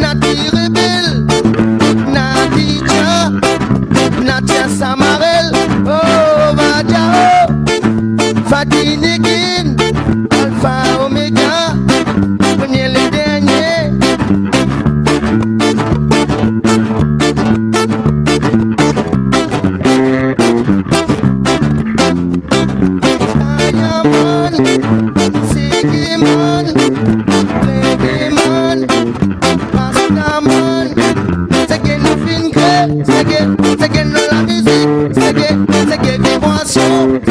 Nati rebelle, Nati Tcha, Natia Samarel, oh Vadia, oh, Fatih Negin, Alpha Omega, premier les derniers. Ayaman, Sigiman, Regiman, Pastaman, c'est que nous finissons, c'est que nous la musique, c'est que vibration,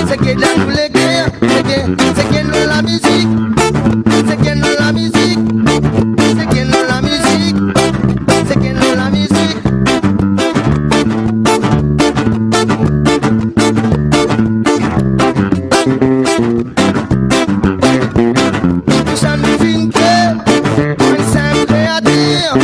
c'est que dans tous les guerres, c'est que nous la musique, c'est que nous la musique, c'est que nous la musique, c'est que nous la musique. Ça nous finit, un simple à dire.